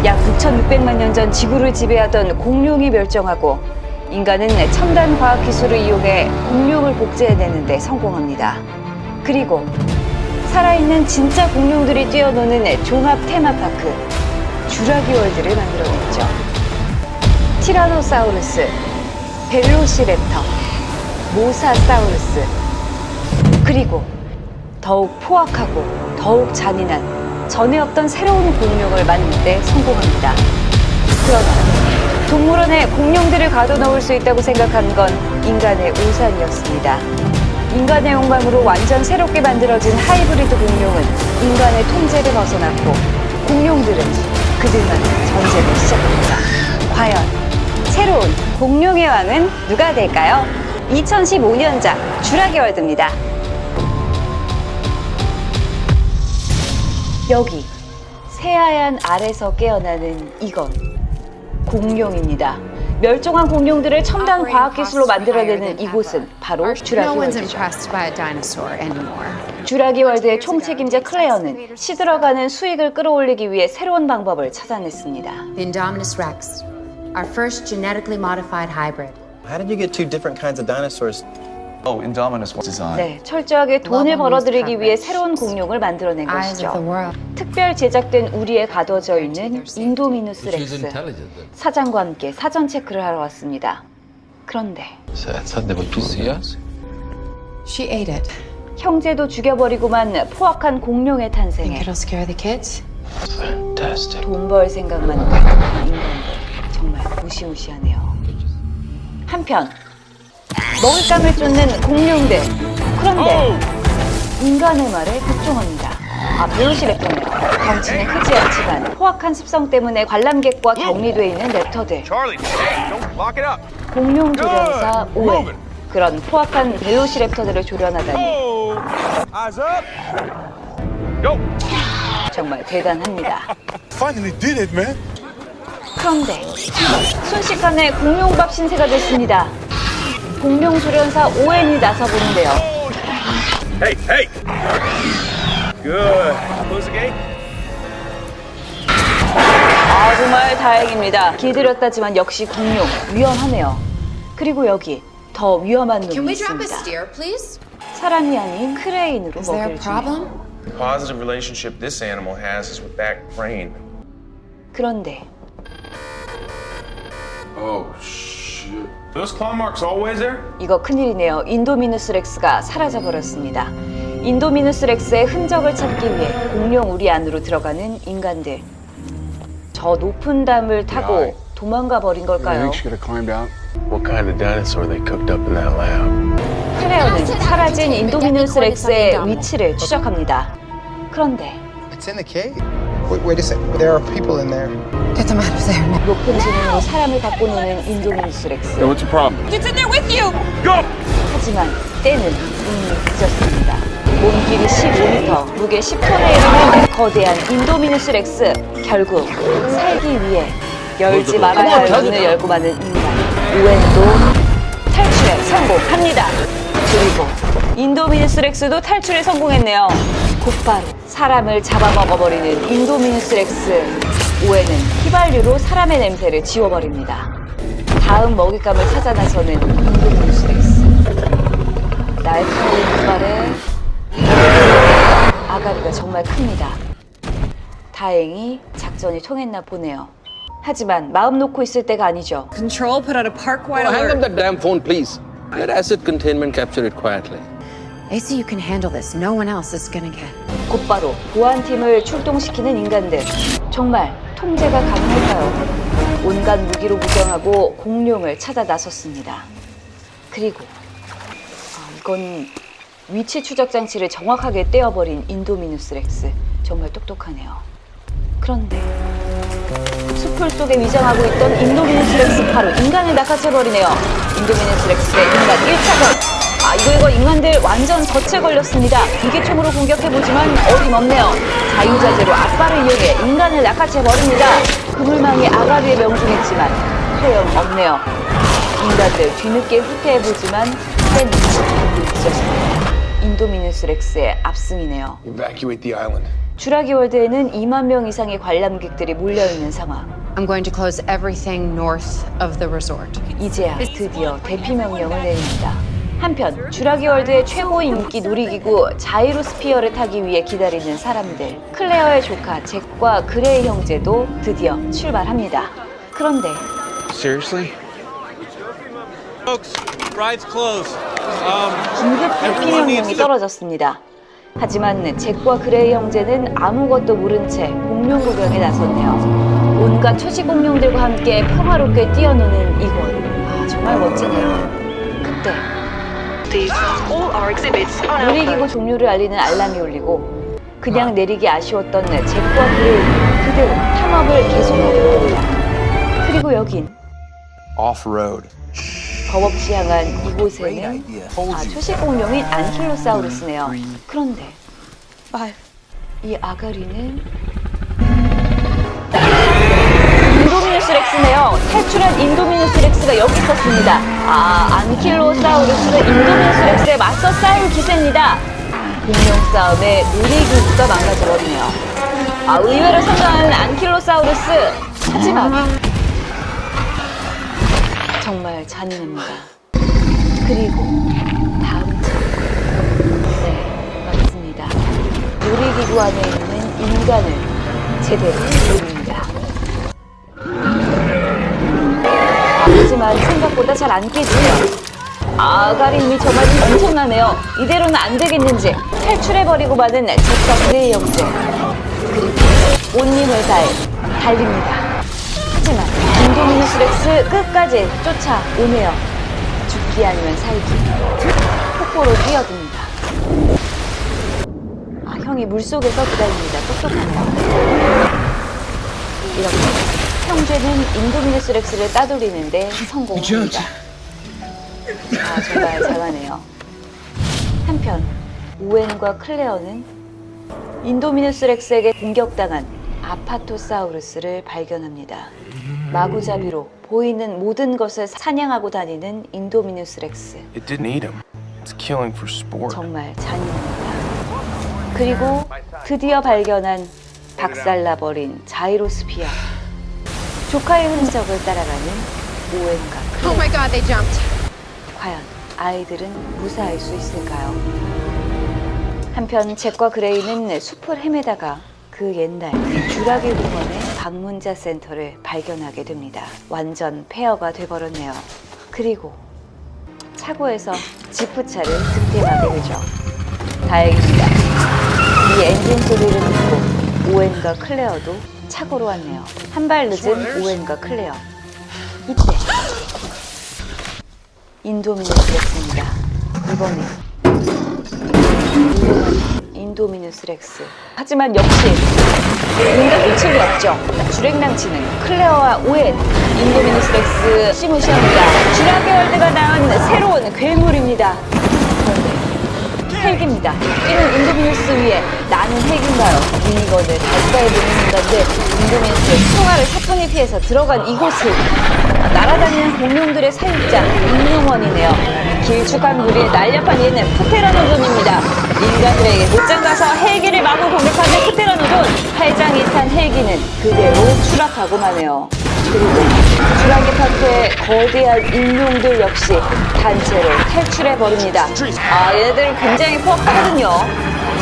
약 9,600만 년 전 지구를 지배하던 공룡이 멸종하고 인간은 첨단 과학 기술을 이용해 공룡을 복제해내는 데 성공합니다. 그리고 살아있는 진짜 공룡들이 뛰어노는 종합 테마파크 쥬라기 월드를 만들어냈죠. 티라노사우루스, 벨로시랩터, 모사사우루스, 그리고 더욱 포악하고 더욱 잔인한 전에 없던 새로운 공룡을 만들 때 성공합니다. 그러나 동물원에 공룡들을 가둬놓을 수 있다고 생각한 건 인간의 오산이었습니다. 인간의 욕망으로 완전 새롭게 만들어진 하이브리드 공룡은 인간의 통제를 벗어났고 공룡들은 그들만의 전쟁을 시작합니다. 과연 새로운 공룡의 왕은 누가 될까요? 2015년작 쥬라기 월드입니다. 여기 새하얀 알에서 깨어나는 이건 공룡입니다. 멸종한 공룡들을 첨단 과학기술로 만들어내는 이곳은 바로 쥬라기 월드죠. 쥬라기 월드의 총책임자 클레어는 시들어가는 수익을 끌어올리기 위해 새로운 방법을 찾아냈습니다. The Indominus Rex, our first genetically modified hybrid. How did you get two different kinds of dinosaurs? Oh, Indominus was designed. 네, 철저하게 돈을 벌어들이기 위해 새로운 공룡을 만들어낸 Eyes of the 것이죠. world. 특별 제작된 우리에 가둬져 있는 인도미누스 렉스. 사장과 함께 사전 체크를 하러 왔습니다. 그런데 So that's how they were to see us? She ate it. 형제도 죽여버리고만 포악한 공룡의 Think 탄생에 it'll scare the kids? Fantastic. 돈 벌 생각만 가득한 인간들. 정말 무시무시하네요. 한편 먹잇감을 쫓는 공룡들. 그런데 인간의 말에 복종합니다. 벨로시랩터네요. 덩치는 크지 않지만 포악한 습성 때문에 관람객과 격리돼 있는 랩터들. 공룡 조련사 오웬. 그런 포악한 벨로시랩터들을 조련하다니 정말 대단합니다. Finally did it, man. 그런데 순식간에 공룡밥 신세가 됐습니다. 공룡 조련사 오웬이 나서보는데요. Hey, hey. Good. Close the gate. 정말 다행입니다. 길들였다지만 역시 공룡 위험하네요. 그리고 여기 더 위험한 Can 놈이 we drop a 있습니다. steer, please? 사람이 아닌 크레인으로 Is there a 먹이를 주네요. problem? The positive relationship this animal has is with that crane. 그런데 Oh, shit. Those claw marks always there? 이거 큰일이네요. 인도미누스 렉스가 사라져버렸습니다. 인도미누스 렉스의 흔적을 찾기 위해 공룡 우리 안으로 들어가는 인간들. 저 높은 담을 타고 도망가 버린 걸까요? What kind of dinosaur they cooked up in that lab? 클레어는 사라진 인도미누스 렉스의 위치를 추적합니다. 그런데 It's in the cave. Wait a second. There are people in there. Get them out of there now. 높은 지능으로 사람을 갖고 노는 인도미누스 렉스. What's the problem? Go! 하지만 때는 이미 늦었습니다. 몸길이 15m, 무게 10톤에 이르는 거대한 인도미누스 렉스. 결국 살기 위해 열지 말아야 할 문을 열고 마는 인간. 오웬도 탈출에 성공합니다. 그리고 인도미누스 렉스도 탈출에 성공했네요. 곧바로 사람을 잡아먹어버리는 인도미누스 렉스. 오웬은 휘발유로 사람의 냄새를 지워버립니다. 다음 먹잇감을 찾아 나서는 인도미누스 렉스. 날카로운 이빨에 아가리가 정말 큽니다. 다행히 작전이 통했나 보네요. 하지만 마음 놓고 있을 때가 아니죠. Control put out a park-wide Hang alert. up that damn phone, please. Let asset containment capture it quietly. They say you can handle this. No one else is gonna get. 곧바로 보안팀을 출동시키는 인간들. 정말 통제가 가능할까요? 온갖 무기로 무장하고 공룡을 찾아 나섰습니다. 그리고 이건 위치 추적 장치를 정확하게 떼어버린 인도미누스 렉스. 정말 똑똑하네요. 그런데 숲풀 속에 위장하고 있던 인도미누스 렉스 바로 인간을 낚아채버리네요. 인도미누스 렉스 대 인간 1차전. 이거 인간들 완전 덫에 걸렸습니다. 기계총으로 공격해보지만 어림없네요. 자유자재로 앞발을 이용해 인간을 낚아채버립니다. 그물망이 아가리에 명중했지만 소용없네요. 인간들 뒤늦게 후퇴해보지만 때는 늦었습니다. 인도미누스 렉스의 압승이네요. Evacuate the island. 주라기 월드에는 2만 명 이상의 관람객들이 몰려있는 상황. I'm going to close everything north of the resort. 이제야 드디어 대피 명령을 내립니다. 한편 주라기 월드의 최고 인기 놀이기구 자이로스피어를 타기 위해 기다리는 사람들. 클레어의 조카 잭과 그레이 형제도 드디어 출발합니다. 그런데 Seriously? Folks, ride's closed. 긴급 대피 명령이 떨어졌습니다. 하지만 잭과 그레이 형제는 아무것도 모른 채 공룡 구경에 나섰네요. 온갖 초식 공룡들과 함께 평화롭게 뛰어노는 이곳. 정말 멋지네요. 그때 놀이기구 종료를 알리는 알람이 울리고 그냥 내리기 아쉬웠던 잭과 그레이는 그대로 탐험을 계속하게 됩니다. 그리고 여긴 Off-road. 버벅시 향한 이곳에는 초식 공룡인 안킬로사우루스네요. 그런데 이 아가리는 인도미누스 렉스네요. 탈출한 인도미누스 렉스가 여기 있었습니다. 안킬로사우루스는 인도미누스 렉스에 맞서 싸울 기세입니다. 공룡 싸움에 놀이기구가 망가져버리네요. 의외로 성장하는 안킬로사우루스. 하지만 정말 잔인합니다. 그리고 다음 차. 네, 맞습니다. 놀이기구 안에 있는 인간을 제대로 노립니다. 하지만 생각보다 잘 안 깨지네요. 아가리 힘이 정말 엄청나네요. 이대로는 안 되겠는지 탈출해버리고 마는 잭과 그레이 형제. 그리고 온 힘을 다해 달립니다. 하지만 인도미누스 렉스 끝까지 쫓아오네요. 죽기 아니면 살기. 폭포로 뛰어듭니다. 형이 물속에서 기다립니다. 똑똑하네요. 이렇게 형제는 인도미누스 렉스를 따돌리는데 성공합니다. 정말 잘하네요. 한편 오웬과 클레어는 인도미누스 렉스에게 공격당한 아파토사우루스를 발견합니다. 마구잡이로 보이는 모든 것을 사냥하고 다니는 인도미누스 렉스. It didn't eat him. It's killing for sport. 정말 잔인합니다. 그리고 드디어 발견한 박살나버린 자이로스피어. 조카의 흔적을 따라가는 오웬과 클레어. Oh my god, they jumped. 과연 아이들은 무사할 수 있을까요? 한편 잭과 그레이는 숲을 헤매다가 그 옛날 주라기 공원의 방문자 센터를 발견하게 됩니다. 완전 폐허가 돼버렸네요. 그리고 차고에서 지프차를 득템하게 되죠. 다행입니다. 이 엔진 소리를 듣고 오웬과 클레어도 차고로 왔네요. 한 발 늦은 오웬과 클레어. 이때 인도미누스 렉스입니다. 이번에 인도미누스 렉스. 하지만 역시 뭔가 놓칠 리 없죠. 주랭랑치는 클레어와 오웬. 인도미누스 렉스 시무시합니다. 주라기 월드가 낳은 새로운 괴물입니다. 그런데 헬기입니다. 뛰는 인도미누스 위에 나는 헬기인가요? 미니건을 발사해보는 인간들. 인도미누스의 총알을 사뿐히 피해서 들어간 이곳은 날아다니는 공룡들의 사육장 공룡원이네요. 길쭉한 무리에 날렵한 얘는 프테라노돈입니다. 인간들에게 못장 가서 헬기를 마구 공격하는 프테라노돈. 팔짱이 탄 헬기는 그대로 추락하고 마네요. 그리고 주라기 파크의 거대한 인룡들 역시 단체로 탈출해버립니다. 얘네들은 굉장히 포악하거든요.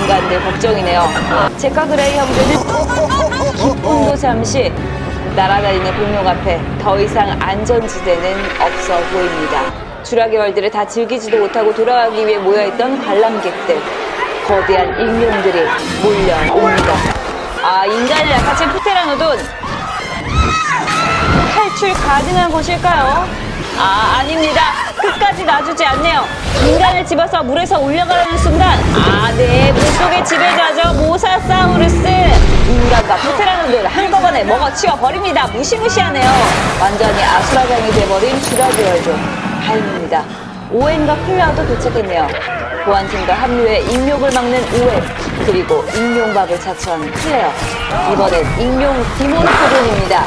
인간들 걱정이네요. 잭과 그레이 형제는 기쁨도 잠시 날아다니는 공룡 앞에 더 이상 안전지대는 없어 보입니다. 주라기 월드를 다 즐기지도 못하고 돌아가기 위해 모여있던 관람객들. 거대한 인룡들이 몰려옵니다. 인간을 낚아챈 프테라노돈. 탈출 가능한 곳일까요? 아닙니다. 끝까지 놔주지 않네요. 인간을 집어서 물에서 올려가려는 순간 네, 물속의 지배자죠. 모사사우루스. 인간과 프테라노돈 한꺼번에 먹어치워 버립니다. 무시무시하네요. 완전히 아수라장이 돼버린 주라기 월드. 다행입니다. 오웬과 클레어도 도착했네요. 보안팀과 합류해 인욕을 막는 오웬, 그리고 인룡밥을 자처한 클레어. 이번엔 인룡 디몬스존입니다.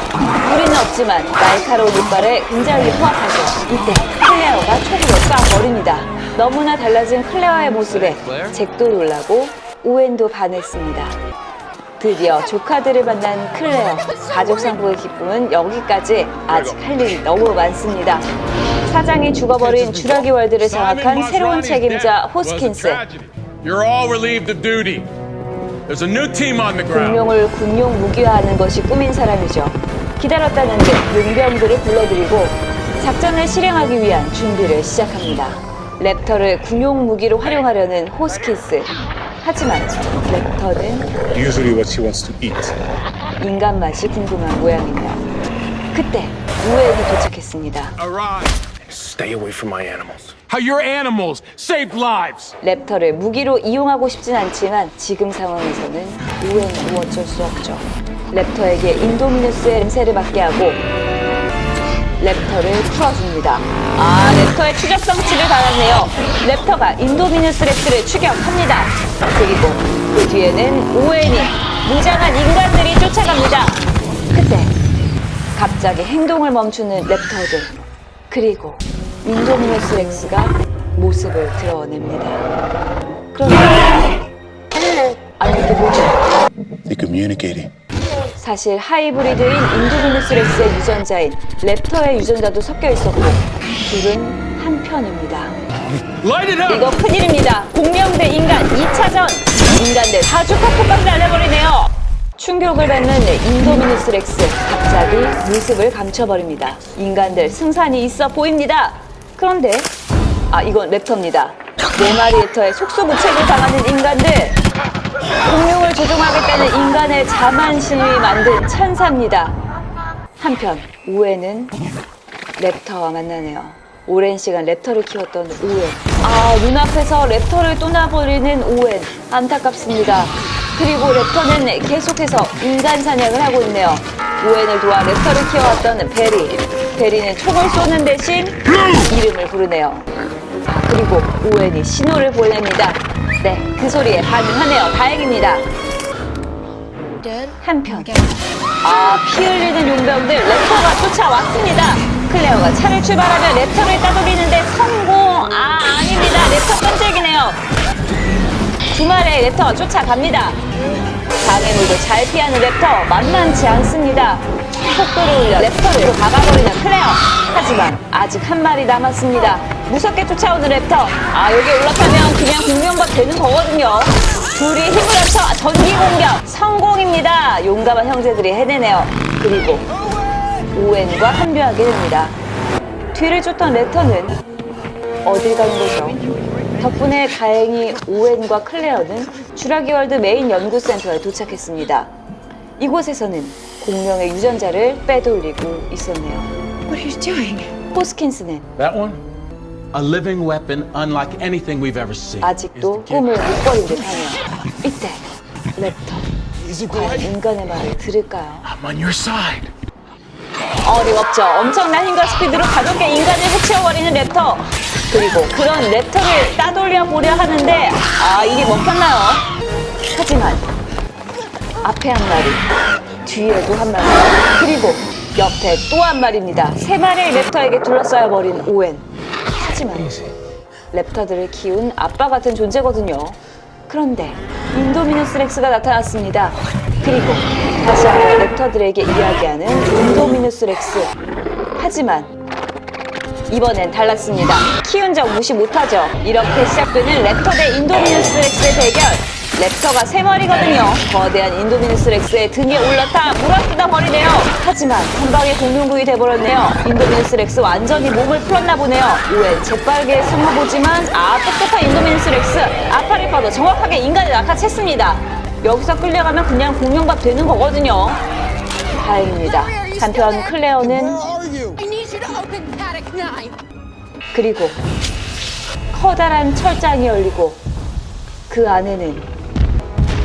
뿌리는 없지만 날카로운 이빨에 굉장히 포악하죠. 이때 클레어가 촉으로 쏴버립니다. 너무나 달라진 클레어의 모습에 잭도 놀라고 오웬도 반했습니다. 드디어 조카들을 만난 클레어. 가족 상봉의 기쁨은 여기까지. 아직 할 일이 너무 많습니다. 사장이 죽어버린 주라기 월드를 장악한 새로운 책임자 호스킨스. You're all relieved of duty. There's a new team on the ground. 공룡을 군용 무기화하는 것이 꿈인 사람이죠. 기다렸다는 듯 용병들을 불러들이고 작전을 실행하기 위한 준비를 시작합니다. 랩터를 군용 무기로 활용하려는 호스킨스. 하지만 랩터는 Usually what she wants to eat. 인간 맛이 궁금한 모양입니다. 그때 우엔이 도착했습니다. Arrive. Stay away from my animals. How your animals saved lives. 랩터를 무기로 이용하고 싶진 않지만 지금 상황에서는 우엔은 어쩔 수 없죠. 랩터에게 인도미누스의 냄새를 맡게 하고 랩터를 풀어줍니다. 랩터의 추적 성취를 받았네요. 랩터가 인도미누스 렉스를 추격합니다. 그리고 그 뒤에는 오웬이 무장한 인간들이 쫓아갑니다. 그때 갑자기 행동을 멈추는 랩터들. 그리고 인도미누스 렉스가 모습을 드러냅니다. 그런데 아니 이게 뭐죠? They're communicating. 사실 하이브리드인 인도미누스 렉스의 유전자인 랩터의 유전자도 섞여 있었고 둘은 한 편입니다. Light it up. 이거 큰일입니다. 공룡 대 인간 2차전. 인간들 다 주파폭까지 날려버리네요. 충격을 받는 인도미누스 렉스. 갑자기 모습을 감춰버립니다. 인간들 승산이 있어 보입니다. 그런데 이건 랩터입니다. 네 마리 랩터의 속수무책을 당하는 인간들. 공룡을 조종하겠다는 인간의 자만심이 만든 천사입니다. 한편 우엔은 랩터와 만나네요. 오랜 시간 랩터를 키웠던 오웬. 눈앞에서 랩터를 떠나버리는 오웬. 안타깝습니다. 그리고 랩터는 계속해서 인간 사냥을 하고 있네요. 오웬을 도와 랩터를 키워왔던 베리. 베리는 총을 쏘는 대신 이름을 부르네요. 그리고 오웬이 신호를 보냅니다. 네, 그 소리에 반응하네요. 다행입니다. 한편 피 흘리는 용병들 랩터가 쫓아왔습니다. 클레어가 차를 출발하며 랩터를 따돌리는데 성공! 아닙니다. 랩터 깜짝이네요. 주말에 랩터가 쫓아갑니다. 장애물도 잘 피하는 랩터 만만치 않습니다. 속도를 올려 랩터를 박아버리는 클레어. 하지만 아직 한 마리 남았습니다. 무섭게 쫓아오는 랩터. 여기 올라타면 그냥 공룡과 되는 거거든요. 둘이 힘을 합쳐 전기 공격 성공입니다. 용감한 형제들이 해내네요. 그리고 오웬과 합류하게 됩니다. 뒤를 쫓던 랩터는 어딜 가는 거죠? 덕분에 다행히 오웬과 클레어는 주라기월드 메인 연구센터에 도착했습니다. 이곳에서는 공룡의 유전자를 빼돌리고 있었네요. What are you doing? 호스킨스는 That one? A living weapon unlike anything we've ever seen. 아직도 꿈을 못 버린 듯하네요. 이때 랩터, 과연 인간의 말을 들을까요? I'm on your side. 어림없죠. 엄청난 힘과 스피드로 가볍게 인간을 해치워버리는 랩터. 그리고 그런 랩터를 따돌려 보려 하는데 이게 먹혔나요? 하지만 앞에 한 마리, 뒤에도 한 마리, 그리고 옆에 또 한 마리입니다. 세 마리의 랩터에게 둘러싸여 버린 오웬. 하지만 랩터들을 키운 아빠 같은 존재거든요. 그런데 인도미누스 렉스가 나타났습니다. 그리고 다시 한번 랩터들에게 이야기하는 인도미누스 렉스. 하지만 이번엔 달랐습니다. 키운 적 무시 못하죠. 이렇게 시작되는 랩터 대 인도미누스 렉스의 대결. 랩터가 세 마리거든요. 거대한 인도미누스 렉스의 등에 올라타 물어뜯어 버리네요. 하지만 한 방에 공룡구이 돼버렸네요. 인도미누스 렉스 완전히 몸을 풀었나 보네요. 오웬 재빠르게 숨어보지만 똑똑한 인도미누스 렉스. 앞팔이 뻗어 정확하게 인간을 낚아챘습니다. 여기서 끌려가면 그냥 공룡밥 되는 거거든요. 다행입니다. 한편 클레어는 그리고 커다란 철장이 열리고 그 안에는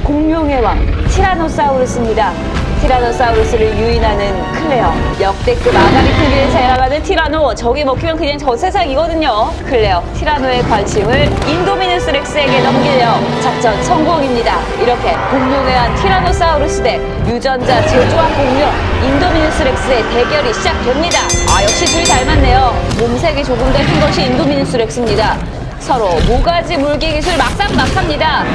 공룡의 왕 티라노사우루스입니다. 티라노사우루스를 유인하는 클레어. 역대급 아가리 크기를 자랑하는 티라노. 저기 먹히면 그냥 저 세상이거든요. 클레어, 티라노의 관심을 인도미누스 렉스에게 넘기네요. 작전 성공입니다. 이렇게 공룡의 왕 티라노사우루스 대 유전자 제조한 공룡 인도미누스 렉스의 대결이 시작됩니다. 역시 둘이 닮았네요. 몸색이 조금 더 큰 것이 인도미누스 렉스입니다. 서로 모가지 물기 기술 막상막합니다.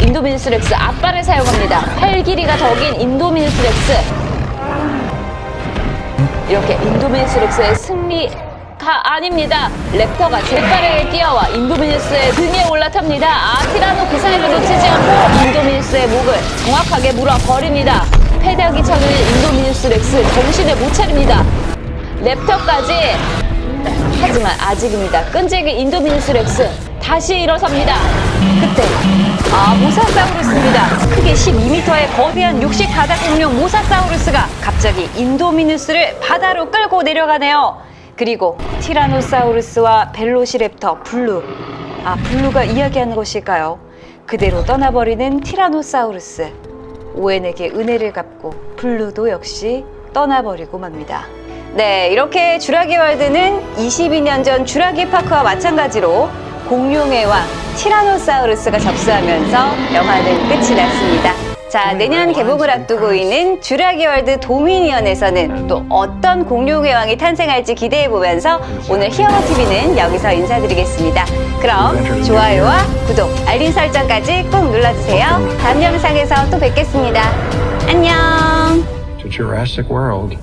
인도미누스 렉스 앞발을 사용합니다. 팔 길이가 덕인 인도미누스 렉스. 이렇게 인도미누스 렉스의 승리가 아닙니다. 랩터가 재빠르게 뛰어와 인도미누스의 등에 올라탑니다. 티라노 그 사이를 놓치지 않고 인도미누스의 목을 정확하게 물어버립니다. 패대기 쳐는 인도미누스 렉스 정신을 못 차립니다. 랩터까지. 하지만 아직입니다. 끈질긴 인도미누스 렉스 다시 일어섭니다. 그때 모사사우루스입니다. 크기 12m의 거대한 육식 바다 공룡 모사사우루스가 갑자기 인도미누스를 바다로 끌고 내려가네요. 그리고 티라노사우루스와 벨로시랩터 블루. 블루가 이야기하는 것일까요? 그대로 떠나버리는 티라노사우루스. 오웬에게 은혜를 갚고 블루도 역시 떠나버리고 맙니다. 네, 이렇게 주라기 월드는 22년 전 주라기 파크와 마찬가지로 공룡회와 티라노사우루스가 접수하면서 영화는 끝이 났습니다. 자, 내년 개봉을 앞두고 있는 주라기 월드 도미니언에서는 또 어떤 공룡의 왕이 탄생할지 기대해보면서 오늘 히어로TV는 여기서 인사드리겠습니다. 그럼 좋아요와 구독, 알림 설정까지 꼭 눌러주세요. 다음 영상에서 또 뵙겠습니다. 안녕! To Jurassic World.